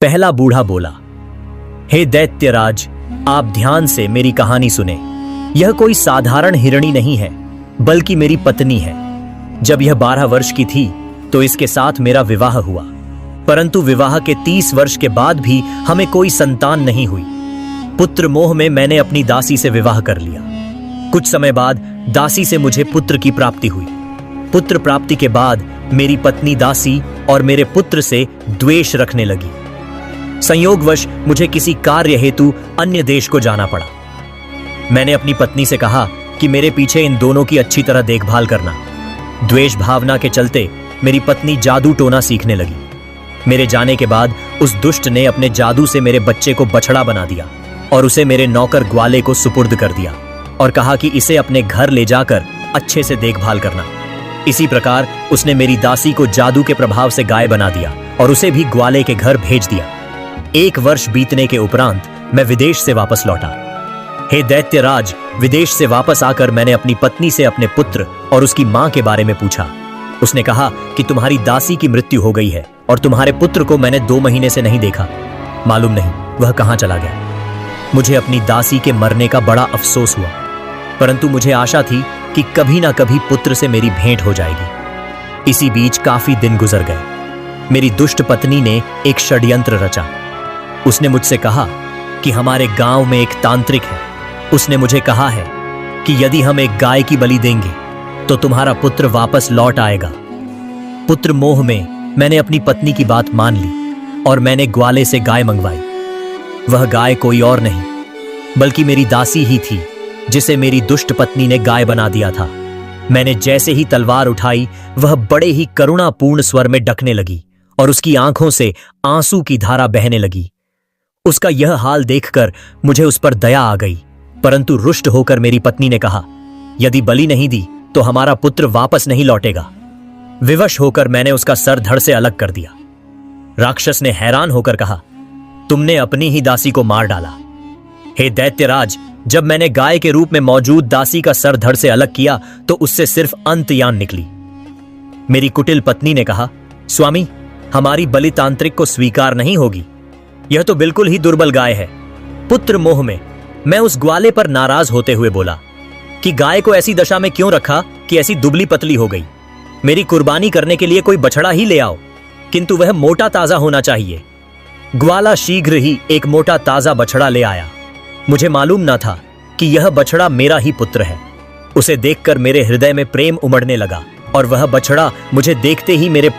पहला बूढ़ा बोला, हे दैत्यराज, आप ध्यान से मेरी कहानी सुने। यह कोई साधारण हिरणी नहीं है, बल्कि मेरी पत्नी है। जब यह 12 वर्ष की थी तो इसके साथ मेरा विवाह हुआ, परंतु विवाह के 30 वर्ष के बाद भी हमें कोई संतान नहीं हुई। पुत्र मोह में मैंने अपनी दासी से विवाह कर लिया। कुछ समय बाद दासी से मुझे पुत्र की प्राप्ति हुई। पुत्र प्राप्ति के बाद मेरी पत्नी दासी और मेरे पुत्र से द्वेष रखने लगी। संयोगवश मुझे किसी कार्य हेतु अन्य देश को जाना पड़ा। मैंने अपनी पत्नी से कहा कि मेरे पीछे इन दोनों की अच्छी तरह देखभाल करना। द्वेष भावना के चलते मेरी पत्नी जादू टोना सीखने लगी। मेरे जाने के बाद उस दुष्ट ने अपने जादू से मेरे बच्चे को बछड़ा बना दिया और उसे मेरे नौकर ग्वाले को सुपुर्द कर दिया और कहा कि इसे अपने घर ले जाकर अच्छे से देखभाल करना। इसी प्रकार उसने मेरी दासी को जादू के प्रभाव से गाय बना दिया और उसे भी ग्वाले के घर भेज दिया। 1 वर्ष बीतने के उपरांत मैं विदेश से वापस लौटा। हे दैत्यराज, विदेश से वापस आकर मैंने अपनी पत्नी से अपने पुत्र और उसकी मां के बारे में पूछा। उसने कहा कि तुम्हारी दासी की मृत्यु हो गई है और तुम्हारे पुत्र को मैंने 2 महीने से नहीं देखा। मालूम नहीं वह कहां चला गया। मुझे अपनी दासी के मरने का बड़ा अफसोस हुआ, परंतु मुझे आशा थी कि कभी ना कभी पुत्र से मेरी भेंट हो जाएगी। इसी बीच काफी दिन गुजर गए। मेरी दुष्ट पत्नी ने एक षड्यंत्र रचा। उसने मुझसे कहा कि हमारे गांव में एक तांत्रिक है। उसने मुझे कहा है कि यदि हम एक गाय की बलि देंगे तो तुम्हारा पुत्र वापस लौट आएगा। पुत्र मोह में मैंने अपनी पत्नी की बात मान ली और मैंने ग्वाले से गाय मंगवाई। वह गाय कोई और नहीं बल्कि मेरी दासी ही थी, जिसे मेरी दुष्ट पत्नी ने गाय बना दिया था। मैंने जैसे ही तलवार उठाई, वह बड़े ही करुणापूर्ण स्वर में डकने लगी और उसकी आंखों से आंसू की धारा बहने लगी। उसका यह हाल देखकर मुझे उस पर दया आ गई, परंतु रुष्ट होकर मेरी पत्नी ने कहा, यदि बलि नहीं दी तो हमारा पुत्र वापस नहीं लौटेगा। विवश होकर मैंने उसका सर धड़ से अलग कर दिया। राक्षस ने हैरान होकर कहा, तुमने अपनी ही दासी को मार डाला। हे दैत्यराज, जब मैंने गाय के रूप में मौजूद दासी का सर धड़ से अलग किया तो उससे सिर्फ अंतयान निकली। मेरी कुटिल पत्नी ने कहा, स्वामी, हमारी बलि तांत्रिक को स्वीकार नहीं होगी। यह तो बिल्कुल ही दुर्बल गाय है। पुत्र मोह में मैं उस ग्वाले पर नाराज होते हुए बोला कि गाय को ऐसी दशा में क्यों रखा कि ऐसी दुबली पतली हो गई। मेरी कुर्बानी करने के लिए कोई बछड़ा ही ले आओ, किंतु वह मोटा ताजा होना चाहिए। ग्वाला शीघ्र ही एक मोटा ताजा बछड़ा ले आया। मुझे मालूम न था कि यह बछड़ा मेरा ही पुत्र है। उसे देखकर मेरे हृदय में प्रेम उमड़ने लगा और वह बछड़ा मुझे देखते ही मेरे